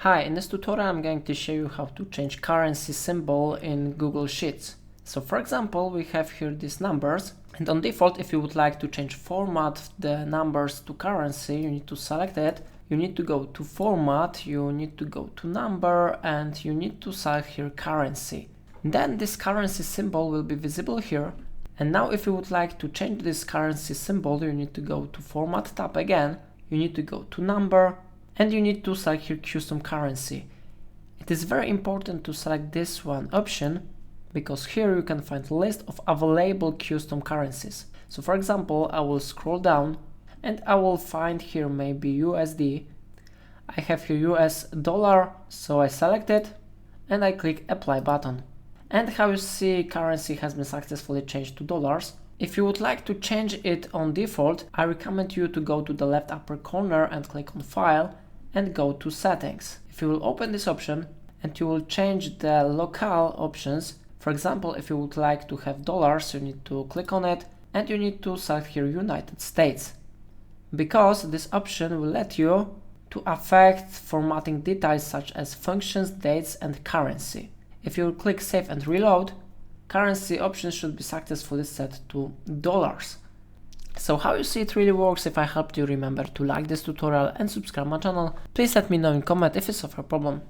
Hi, in this tutorial I'm going to show you how to change currency symbol in Google Sheets. So for example, we have here these numbers, and on default, if you would like to change format the numbers to currency, you need to select it. You need to go to format, you need to go to number, and you need to select here currency. Then this currency symbol will be visible here. And now if you would like to change this currency symbol, you need to go to format tab again, you need to go to number, and you need to select here custom currency. It is very important to select this one option because here you can find a list of available custom currencies. So for example, I will scroll down and I will find here maybe USD. I have here US dollar, so I select it and I click apply button. And how you see, currency has been successfully changed to dollars. If you would like to change it on default, I recommend you to go to the left upper corner and click on File and go to Settings. If you will open this option and you will change the local options, for example, if you would like to have dollars, you need to click on it and you need to select here United States, because this option will let you to affect formatting details such as functions, dates and currency. If you click Save and Reload, currency options should be successfully set to dollars. So how you see it really works, if I helped you, remember to like this tutorial and subscribe my channel. Please let me know in comment if you suffer a problem.